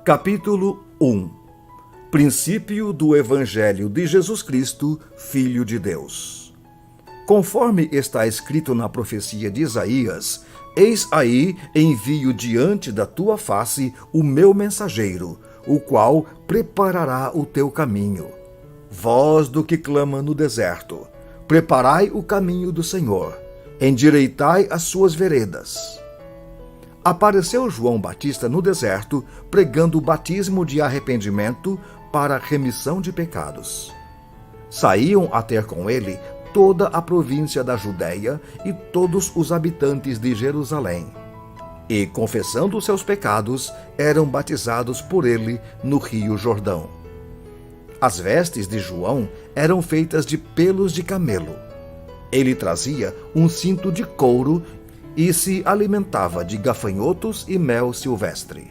Capítulo 1. Princípio do Evangelho de Jesus Cristo, Filho de Deus. Conforme está escrito na profecia de Isaías, eis aí envio diante da tua face o meu mensageiro, o qual preparará o teu caminho. Voz do que clama no deserto, preparai o caminho do Senhor, endireitai as suas veredas. Apareceu João Batista no deserto, pregando o batismo de arrependimento para remissão de pecados. Saíam a ter com ele toda a província da Judéia e todos os habitantes de Jerusalém. E, confessando seus pecados, eram batizados por ele no rio Jordão. As vestes de João eram feitas de pelos de camelo. Ele trazia um cinto de couro e se alimentava de gafanhotos e mel silvestre.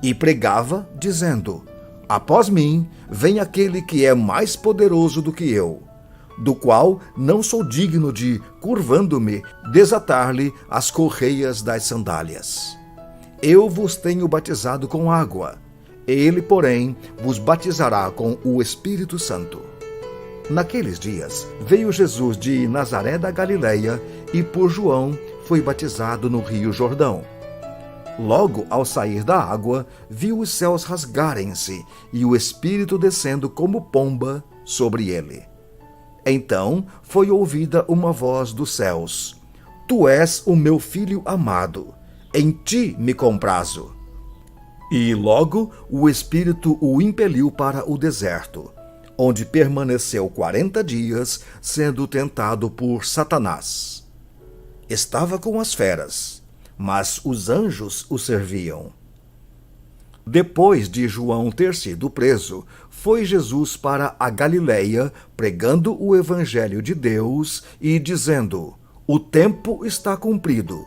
E pregava, dizendo: após mim vem aquele que é mais poderoso do que eu, do qual não sou digno de, curvando-me, desatar-lhe as correias das sandálias. Eu vos tenho batizado com água, ele, porém, vos batizará com o Espírito Santo. Naqueles dias veio Jesus de Nazaré da Galileia e por João foi batizado no rio Jordão. Logo ao sair da água, viu os céus rasgarem-se e o Espírito descendo como pomba sobre ele. Então foi ouvida uma voz dos céus: Tu és o meu filho amado, em ti me comprazo. E logo o Espírito o impeliu para o deserto, onde permaneceu 40 dias, sendo tentado por Satanás. Estava com as feras, mas os anjos o serviam. Depois de João ter sido preso, foi Jesus para a Galileia, pregando o Evangelho de Deus e dizendo: O tempo está cumprido,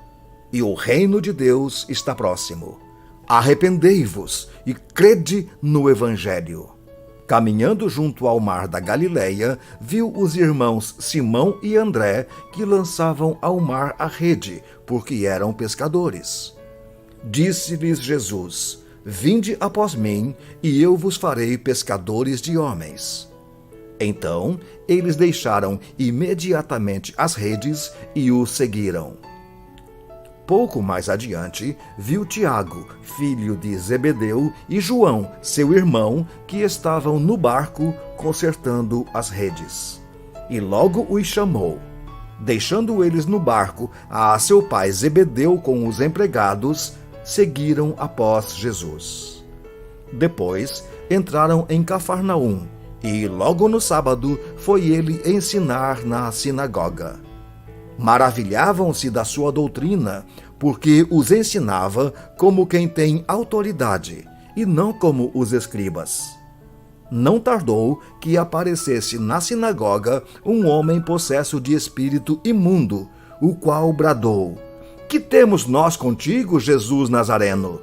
e o reino de Deus está próximo. Arrependei-vos e crede no Evangelho. Caminhando junto ao mar da Galileia, viu os irmãos Simão e André, que lançavam ao mar a rede, porque eram pescadores. Disse-lhes Jesus: Vinde após mim, e eu vos farei pescadores de homens. Então eles deixaram imediatamente as redes e o seguiram. Pouco mais adiante, viu Tiago, filho de Zebedeu, e João, seu irmão, que estavam no barco consertando as redes. E logo os chamou. Deixando eles no barco, a seu pai Zebedeu com os empregados, seguiram após Jesus. Depois, entraram em Cafarnaum, e logo no sábado foi ele ensinar na sinagoga. Maravilhavam-se da sua doutrina, porque os ensinava como quem tem autoridade, e não como os escribas. Não tardou que aparecesse na sinagoga um homem possesso de espírito imundo, o qual bradou: Que temos nós contigo, Jesus Nazareno?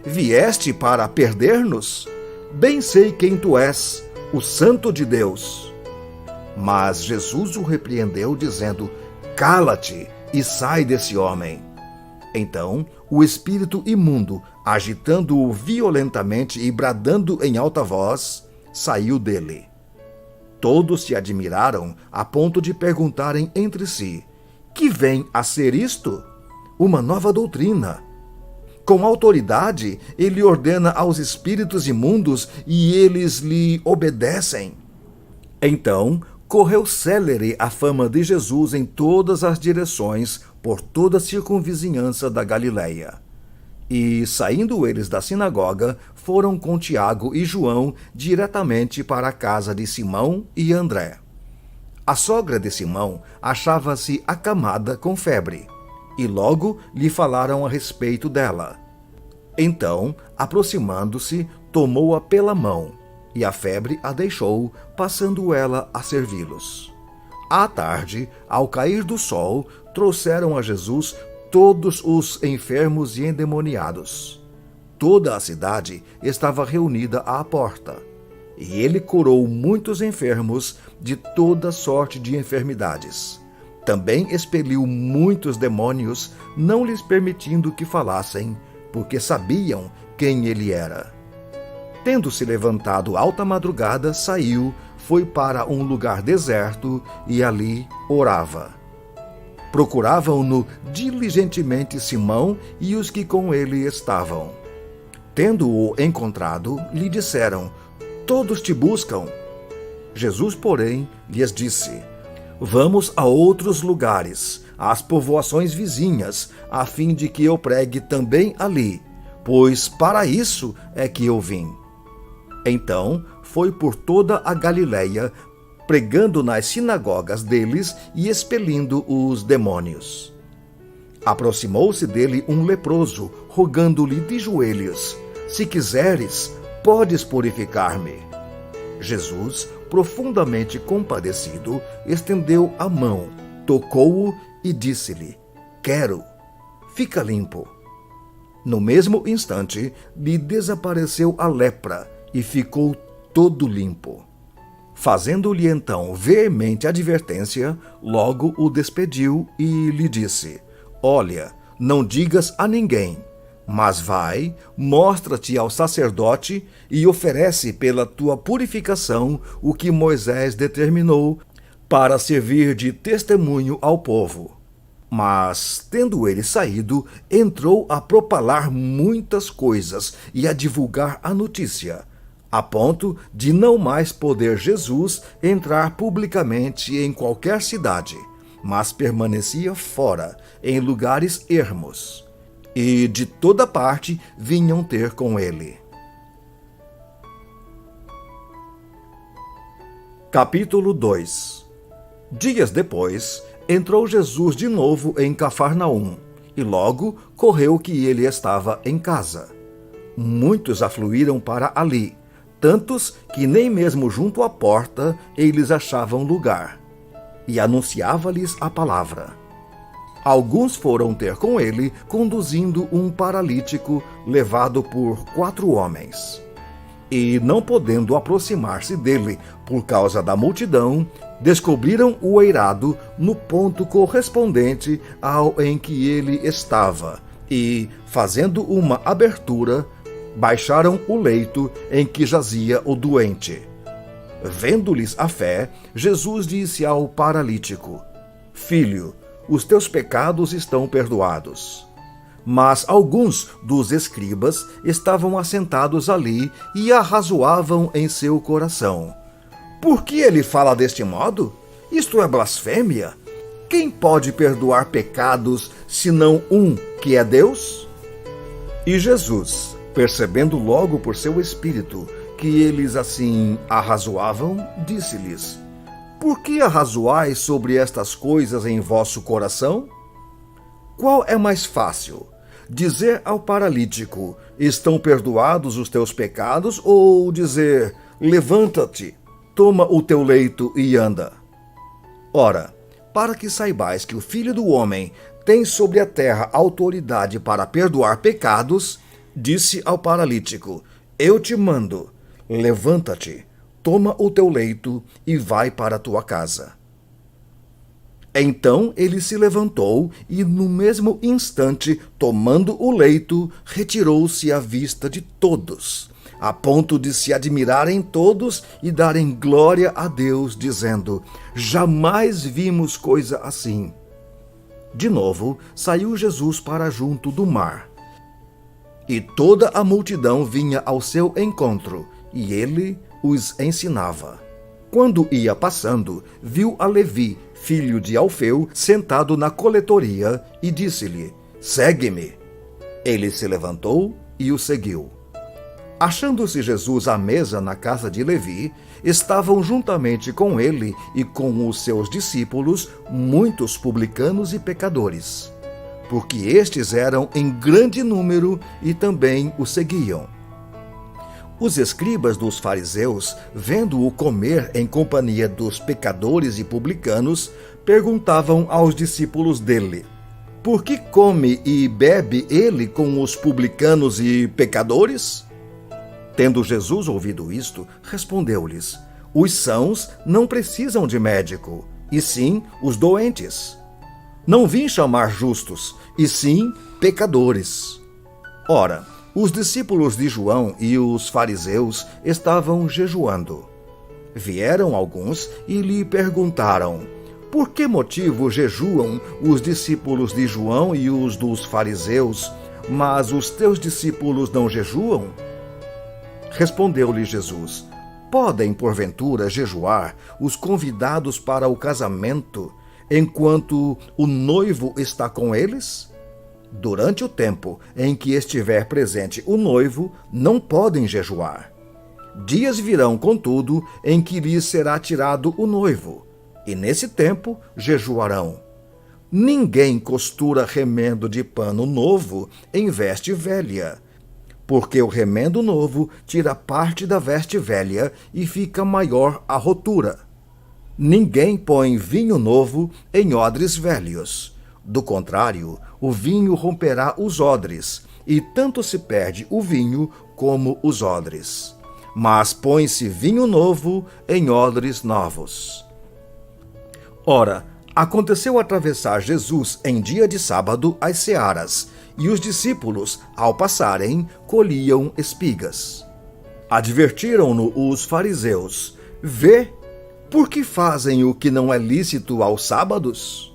Vieste para perder-nos? Bem sei quem tu és, o Santo de Deus. Mas Jesus o repreendeu, dizendo: Cala-te e sai desse homem. Então, o espírito imundo, agitando-o violentamente e bradando em alta voz, saiu dele. Todos se admiraram a ponto de perguntarem entre si: Que vem a ser isto? Uma nova doutrina. Com autoridade, ele ordena aos espíritos imundos e eles lhe obedecem. Então, correu célere a fama de Jesus em todas as direções, por toda a circunvizinhança da Galileia. E, saindo eles da sinagoga, foram com Tiago e João diretamente para a casa de Simão e André. A sogra de Simão achava-se acamada com febre, e logo lhe falaram a respeito dela. Então, aproximando-se, tomou-a pela mão, e a febre a deixou, passando ela a servi-los. À tarde, ao cair do sol, trouxeram a Jesus todos os enfermos e endemoniados. Toda a cidade estava reunida à porta, e ele curou muitos enfermos de toda sorte de enfermidades. Também expeliu muitos demônios, não lhes permitindo que falassem, porque sabiam quem ele era. Tendo se levantado alta madrugada, saiu, foi para um lugar deserto e ali orava. Procuravam-no diligentemente Simão e os que com ele estavam. Tendo-o encontrado, lhe disseram: todos te buscam. Jesus, porém, lhes disse: vamos a outros lugares, às povoações vizinhas, a fim de que eu pregue também ali, pois para isso é que eu vim. Então foi por toda a Galiléia, pregando nas sinagogas deles e expelindo os demônios. Aproximou-se dele um leproso, rogando-lhe de joelhos: se quiseres, podes purificar-me. Jesus, profundamente compadecido, estendeu a mão, tocou-o e disse-lhe: quero, fica limpo. No mesmo instante, lhe desapareceu a lepra e ficou todo limpo. Fazendo-lhe então veemente advertência, logo o despediu e lhe disse: olha, não digas a ninguém, mas vai, mostra-te ao sacerdote e oferece pela tua purificação o que Moisés determinou para servir de testemunho ao povo. Mas, tendo ele saído, entrou a propalar muitas coisas e a divulgar a notícia, a ponto de não mais poder Jesus entrar publicamente em qualquer cidade, mas permanecia fora, em lugares ermos. E de toda parte vinham ter com ele. Capítulo 2. Dias depois, entrou Jesus de novo em Cafarnaum, e logo correu que ele estava em casa. Muitos afluíram para ali, tantos que nem mesmo junto à porta eles achavam lugar, e anunciava-lhes a palavra. Alguns foram ter com ele, conduzindo um paralítico levado por 4 homens. E, não podendo aproximar-se dele por causa da multidão, descobriram o eirado no ponto correspondente ao em que ele estava e, fazendo uma abertura, baixaram o leito em que jazia o doente. Vendo-lhes a fé, Jesus disse ao paralítico: filho, os teus pecados estão perdoados. Mas alguns dos escribas estavam assentados ali e arrazoavam em seu coração: por que ele fala deste modo? Isto é blasfêmia. Quem pode perdoar pecados, senão um, que é Deus? E Jesus, percebendo logo por seu espírito que eles assim arrazoavam, disse-lhes: por que arrazoais sobre estas coisas em vosso coração? Qual é mais fácil, dizer ao paralítico: estão perdoados os teus pecados, ou dizer: levanta-te, toma o teu leito e anda? Ora, para que saibais que o Filho do Homem tem sobre a terra autoridade para perdoar pecados, disse ao paralítico: eu te mando, levanta-te, toma o teu leito e vai para a tua casa. Então ele se levantou e, no mesmo instante, tomando o leito, retirou-se à vista de todos, a ponto de se admirarem todos e darem glória a Deus, dizendo: jamais vimos coisa assim. De novo, saiu Jesus para junto do mar. E toda a multidão vinha ao seu encontro, e ele os ensinava. Quando ia passando, viu a Levi, filho de Alfeu, sentado na coletoria, e disse-lhe: segue-me. Ele se levantou e o seguiu. Achando-se Jesus à mesa na casa de Levi, estavam juntamente com ele e com os seus discípulos muitos publicanos e pecadores, porque estes eram em grande número e também o seguiam. Os escribas dos fariseus, vendo-o comer em companhia dos pecadores e publicanos, perguntavam aos discípulos dele: por que come e bebe ele com os publicanos e pecadores? Tendo Jesus ouvido isto, respondeu-lhes: os sãos não precisam de médico, e sim os doentes. Não vim chamar justos, e sim pecadores. Ora, os discípulos de João e os fariseus estavam jejuando. Vieram alguns e lhe perguntaram: por que motivo jejuam os discípulos de João e os dos fariseus, mas os teus discípulos não jejuam? Respondeu-lhe Jesus: podem, porventura, jejuar os convidados para o casamento, enquanto o noivo está com eles? Durante o tempo em que estiver presente o noivo, não podem jejuar. Dias virão, contudo, em que lhes será tirado o noivo, e nesse tempo jejuarão. Ninguém costura remendo de pano novo em veste velha, porque o remendo novo tira parte da veste velha e fica maior a rotura. Ninguém põe vinho novo em odres velhos. Do contrário, o vinho romperá os odres, e tanto se perde o vinho como os odres. Mas põe-se vinho novo em odres novos. Ora, aconteceu atravessar Jesus em dia de sábado as searas, e os discípulos, ao passarem, colhiam espigas. Advertiram-no os fariseus: vê, por que fazem o que não é lícito aos sábados?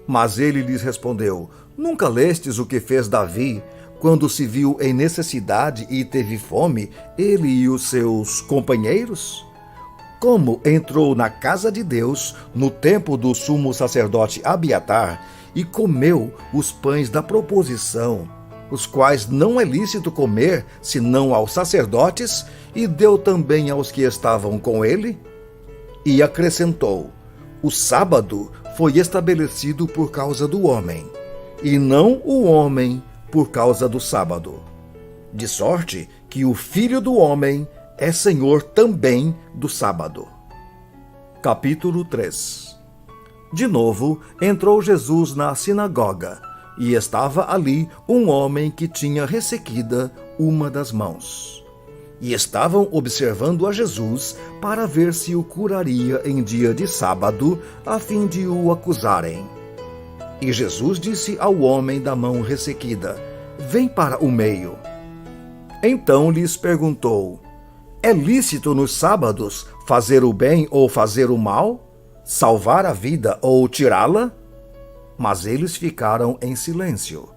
Mas ele lhes respondeu: nunca lestes o que fez Davi, quando se viu em necessidade e teve fome, ele e os seus companheiros? Como entrou na casa de Deus, no tempo do sumo sacerdote Abiatar, e comeu os pães da proposição, os quais não é lícito comer, senão aos sacerdotes, e deu também aos que estavam com ele? E acrescentou: o sábado foi estabelecido por causa do homem, e não o homem por causa do sábado. De sorte que o Filho do Homem é Senhor também do sábado. Capítulo 3. De novo, entrou Jesus na sinagoga, e estava ali um homem que tinha ressequida uma das mãos. E estavam observando a Jesus para ver se o curaria em dia de sábado, a fim de o acusarem. E Jesus disse ao homem da mão ressequida: vem para o meio. Então lhes perguntou: é lícito nos sábados fazer o bem ou fazer o mal? Salvar a vida ou tirá-la? Mas eles ficaram em silêncio.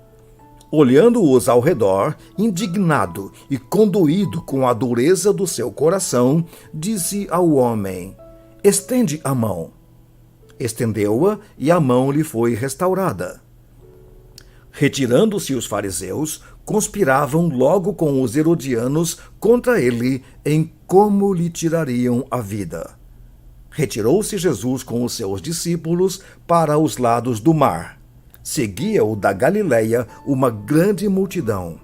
Olhando-os ao redor, indignado e condoído com a dureza do seu coração, disse ao homem: estende a mão. Estendeu-a e a mão lhe foi restaurada. Retirando-se os fariseus, conspiravam logo com os herodianos contra ele em como lhe tirariam a vida. Retirou-se Jesus com os seus discípulos para os lados do mar. Seguia-o da Galileia uma grande multidão.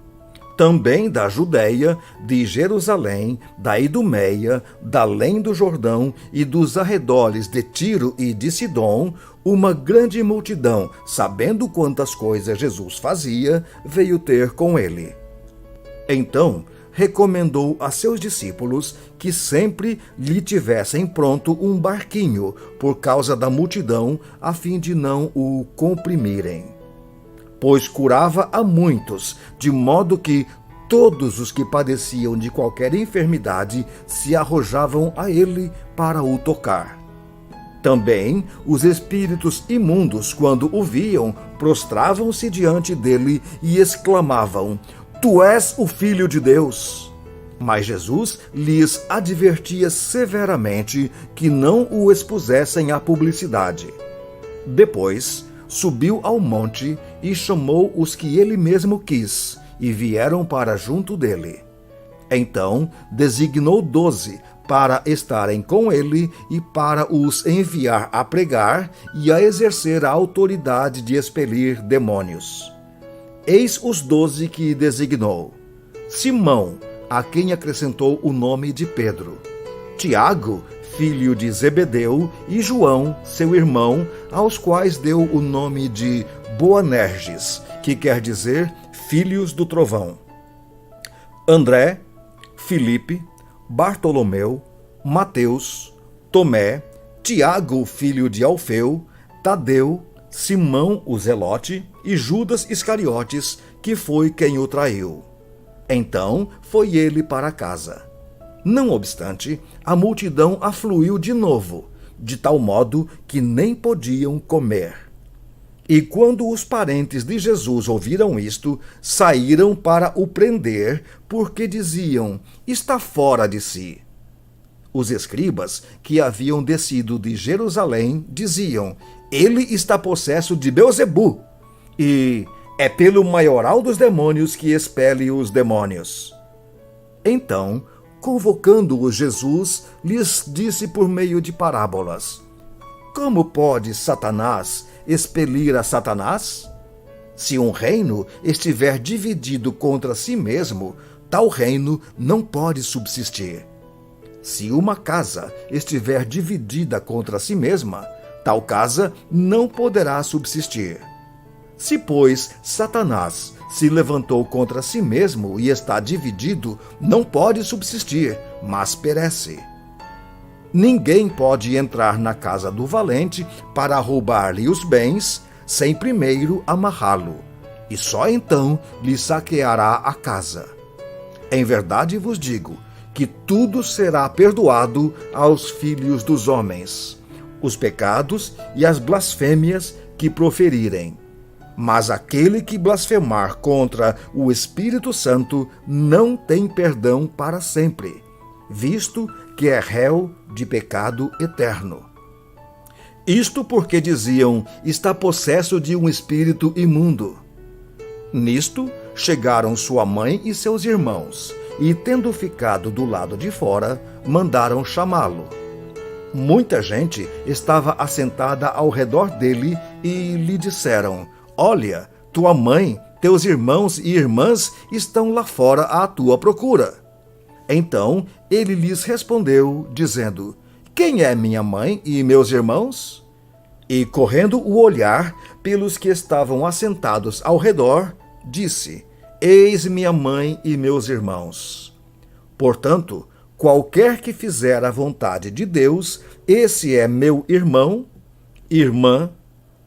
Também da Judéia, de Jerusalém, da Idumeia, da além do Jordão e dos arredores de Tiro e de Sidom, uma grande multidão, sabendo quantas coisas Jesus fazia, veio ter com ele. Então recomendou a seus discípulos que sempre lhe tivessem pronto um barquinho, por causa da multidão, a fim de não o comprimirem. Pois curava a muitos, de modo que todos os que padeciam de qualquer enfermidade se arrojavam a ele para o tocar. Também os espíritos imundos, quando o viam, prostravam-se diante dele e exclamavam: tu és o Filho de Deus. Mas Jesus lhes advertia severamente que não o expusessem à publicidade. Depois subiu ao monte e chamou os que ele mesmo quis, e vieram para junto dele. Então designou 12 para estarem com ele e para os enviar a pregar e a exercer a autoridade de expelir demônios. Eis os 12 que designou: Simão, a quem acrescentou o nome de Pedro; Tiago, filho de Zebedeu, e João, seu irmão, aos quais deu o nome de Boanerges, que quer dizer filhos do trovão; André, Filipe, Bartolomeu, Mateus, Tomé, Tiago, filho de Alfeu, Tadeu, Simão o Zelote e Judas Iscariotes, que foi quem o traiu. Então foi ele para casa. Não obstante, a multidão afluiu de novo, de tal modo que nem podiam comer. E quando os parentes de Jesus ouviram isto, saíram para o prender, porque diziam: está fora de si. Os escribas, que haviam descido de Jerusalém, diziam: ele está possesso de Beelzebu, e é pelo maioral dos demônios que expele os demônios. Então, convocando-os, Jesus lhes disse por meio de parábolas: como pode Satanás expelir a Satanás? Se um reino estiver dividido contra si mesmo, tal reino não pode subsistir. Se uma casa estiver dividida contra si mesma, tal casa não poderá subsistir. Se, pois, Satanás se levantou contra si mesmo e está dividido, não pode subsistir, mas perece. Ninguém pode entrar na casa do valente para roubar-lhe os bens, sem primeiro amarrá-lo, e só então lhe saqueará a casa. Em verdade vos digo que tudo será perdoado aos filhos dos homens, os pecados e as blasfêmias que proferirem. Mas aquele que blasfemar contra o Espírito Santo não tem perdão para sempre, visto que é réu de pecado eterno. Isto porque diziam: está possesso de um espírito imundo. Nisto chegaram sua mãe e seus irmãos, e, tendo ficado do lado de fora, mandaram chamá-lo. Muita gente estava assentada ao redor dele e lhe disseram: olha, tua mãe, teus irmãos e irmãs estão lá fora à tua procura. Então ele lhes respondeu, dizendo: quem é minha mãe e meus irmãos? E, correndo o olhar pelos que estavam assentados ao redor, disse: eis minha mãe e meus irmãos. Portanto, qualquer que fizer a vontade de Deus, esse é meu irmão, irmã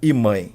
e mãe.